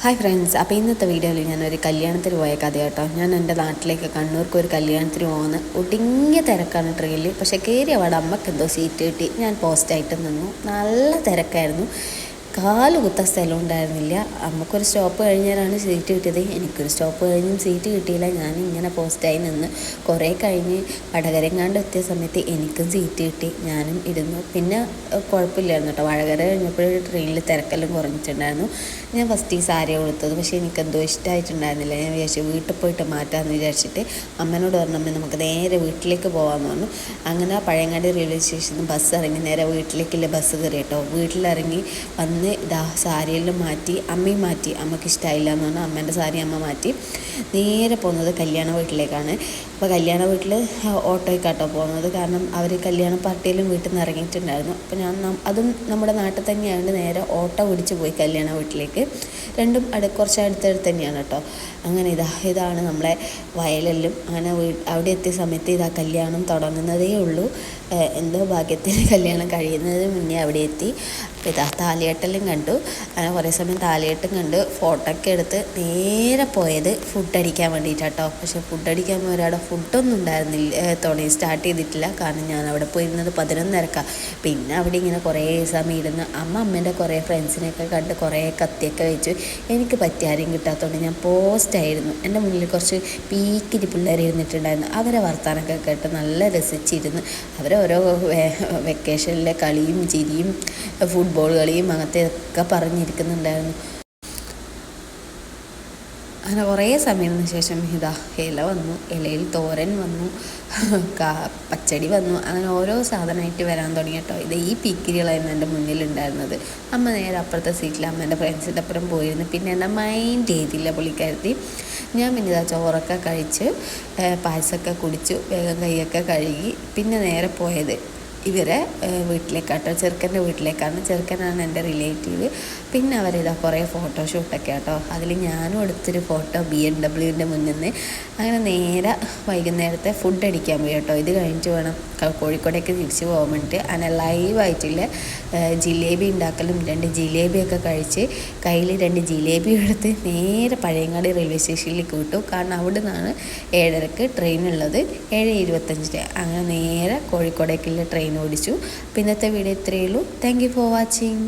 Hi friends, അപ്പോൾ ഇന്നത്തെ വീഡിയോയിൽ ഞാനൊരു കല്യാണത്തിന് പോയ കഥ കേട്ടോ. ഞാൻ എൻ്റെ നാട്ടിലേക്ക് കണ്ണൂർക്ക് ഒരു കല്യാണത്തിന് പോകുന്ന ഒടുങ്ങിയ തിരക്കാണ് ട്രെയിനിൽ. പക്ഷേ കയറിയ അവിടെ അമ്മക്ക് എന്തോ സീറ്റ് കിട്ടി. ഞാൻ പോസ്റ്റായിട്ട് നിന്നു. നല്ല തിരക്കായിരുന്നു. കാല് കുത്താൻ സ്ഥലം ഉണ്ടായിരുന്നില്ല. അമ്മക്കൊരു സ്റ്റോപ്പ് കഴിഞ്ഞാലാണ് സീറ്റ് കിട്ടിയത്. എനിക്കൊരു സ്റ്റോപ്പ് കഴിഞ്ഞും സീറ്റ് കിട്ടിയില്ല. ഞാൻ ഇങ്ങനെ പോസ്റ്റായി നിന്ന് കുറേ കഴിഞ്ഞ് വടകരങ്ങാണ്ട് എത്തിയ സമയത്ത് എനിക്കും സീറ്റ് കിട്ടി. ഞാനും ഇരുന്നു. പിന്നെ കുഴപ്പമില്ലായിരുന്നു കേട്ടോ. വടകര കഴിഞ്ഞപ്പോൾ ട്രെയിനിൽ തിരക്കെല്ലാം കുറഞ്ഞിട്ടുണ്ടായിരുന്നു. ഞാൻ ഫസ്റ്റ് ഈ സാരി കൊടുത്തത്, പക്ഷേ എനിക്കെന്തോ ഇഷ്ടമായിട്ടുണ്ടായിരുന്നില്ല. ഞാൻ വിചാരിച്ചു വീട്ടിൽ പോയിട്ട് മാറ്റാമെന്ന് വിചാരിച്ചിട്ട് അമ്മേനോട് പറഞ്ഞു, അമ്മ നമുക്ക് നേരെ വീട്ടിലേക്ക് പോകാമെന്ന് പറഞ്ഞു. അങ്ങനെ പഴയങ്ങാടി റെയിൽവേ സ്റ്റേഷനിൽ നിന്ന് ബസ് ഇറങ്ങി നേരെ വീട്ടിലേക്കുള്ള ബസ് കയറി കേട്ടോ. വീട്ടിലിറങ്ങി വന്ന് ഇതാ സാരിയെല്ലാം മാറ്റി, അമ്മയും മാറ്റി. അമ്മയ്ക്ക് ഇഷ്ടമായില്ല എന്ന് പറഞ്ഞാൽ അമ്മേൻ്റെ സാരി അമ്മ മാറ്റി. നേരെ പോകുന്നത് കല്യാണ വീട്ടിലേക്കാണ്. അപ്പോൾ കല്യാണ വീട്ടിൽ ഓട്ടോയ്ക്കാട്ടോ പോകുന്നത്. കാരണം അവർ കല്യാണ പാർട്ടിയിലും വീട്ടിൽ നിന്ന് ഇറങ്ങിയിട്ടുണ്ടായിരുന്നു. അപ്പോൾ അതും നമ്മുടെ നാട്ടിൽ തന്നെയായതുകൊണ്ട് നേരെ ഓട്ടോ പിടിച്ച് പോയി കല്യാണ വീട്ടിലേക്ക്. രണ്ടും കുറച്ച് അടുത്തടുത്ത് തന്നെയാണ് കേട്ടോ. അങ്ങനെ ഇതാണ് നമ്മളെ വയലെല്ലാം. അങ്ങനെ അവിടെ എത്തിയ സമയത്ത് കല്യാണം തുടങ്ങുന്നതേ ഉള്ളൂ. എന്തോ ഭാഗ്യത്തിന് കല്യാണം കഴിയുന്നതിന് മുന്നേ അവിടെ എത്തി. താലികെട്ടെല്ലാം കണ്ടു. അങ്ങനെ കുറേ സമയം താലികെട്ടും കണ്ട് ഫോട്ടോ ഒക്കെ എടുത്ത് നേരെ പോയത് ഫുഡ് അടിക്കാൻ വേണ്ടിയിട്ടാട്ടോ. പക്ഷേ ഫുഡ് അടിക്കാൻ പോരാടെ ഫുഡൊന്നും ഉണ്ടായിരുന്നില്ല. സ്റ്റാർട്ട് ചെയ്തിട്ടില്ല. കാരണം ഞാൻ അവിടെ പോയിരുന്നത് 11:30. പിന്നെ അവിടെ ഇങ്ങനെ കുറേ സമയം ഇരുന്ന് അമ്മേൻ്റെ കുറേ ഫ്രണ്ട്സിനെയൊക്കെ കണ്ട് കുറേ കത്തിയൊക്കെ വെച്ചു. എനിക്ക് പറ്റിയാരും കിട്ടാത്തതുകൊണ്ട് ഞാൻ പോസ്റ്റായിരുന്നു. എൻ്റെ മുന്നിൽ കുറച്ച് പീക്കിരി പിള്ളേർ ഇരുന്നിട്ടുണ്ടായിരുന്നു. അവരെ വർത്താനമൊക്കെ കേട്ട് നല്ല രസിച്ചിരുന്ന് അവരോരോ വെക്കേഷനിലെ കളിയും ചിരിയും ഫുട്ബോൾ കളിയും അങ്ങനത്തെ ഒക്കെ പറഞ്ഞിരിക്കുന്നുണ്ടായിരുന്നു. അങ്ങനെ കുറേ സമയത്തിന് ശേഷം ഇല വന്നു, ഇലയിൽ തോരൻ വന്നു, പച്ചടി വന്നു. അങ്ങനെ ഓരോ സാധനമായിട്ട് വരാൻ തുടങ്ങി കേട്ടോ. ഈ പീക്കിരികളായിരുന്നു എൻ്റെ മുന്നിലുണ്ടായിരുന്നത്. അമ്മ നേരെ അപ്പുറത്തെ സീറ്റിൽ അമ്മേൻ്റെ ഫ്രണ്ട്സിൻ്റെ അപ്പുറം പോയിരുന്നു. പിന്നെ എന്നെ മൈൻഡ് ചെയ്തില്ല പുള്ളിക്കാരത്തി. ഞാൻ പിന്നെ ചോറൊക്കെ കഴിച്ച് പായസമൊക്കെ കുടിച്ചു, വേഗം കൈയൊക്കെ കഴുകി. പിന്നെ നേരെ പോയത് ഇവരെ വീട്ടിലേക്കാട്ടോ, ചെറുക്കൻ്റെ വീട്ടിലേക്കാണ്. ചെറുക്കനാണ് എൻ്റെ റിലേറ്റീവ്. പിന്നെ കുറേ ഫോട്ടോഷൂട്ടൊക്കെ കേട്ടോ. അതിൽ ഞാനും എടുത്തൊരു ഫോട്ടോ BMW മുന്നിൽ നിന്ന്. അങ്ങനെ നേരെ വൈകുന്നേരത്തെ ഫുഡ് അടിക്കാൻ പോയി കേട്ടോ. ഇത് കഴിഞ്ഞിട്ട് വേണം കോഴിക്കോടേക്ക് തിരിച്ച് പോകാൻ വേണ്ടിയിട്ട്. അങ്ങനെ ലൈവായിട്ടുള്ള ജിലേബി ഉണ്ടാക്കലും 2 ജിലേബിയൊക്കെ കഴിച്ച് കയ്യിൽ 2 ജിലേബി എടുത്ത് നേരെ പഴയങ്ങാടി റെയിൽവേ സ്റ്റേഷനിലേക്ക് വിട്ടു. കാരണം അവിടെ നിന്നാണ് 7:30 ട്രെയിൻ ഉള്ളത്. 7:25 അങ്ങനെ നേരെ കോഴിക്കോടേക്കുള്ള ട്രെയിൻ ഓടിച്ചു. അപ്പോൾ ഇന്നത്തെ വീഡിയോ ഇത്രയേ ഉള്ളൂ. Thank you for watching.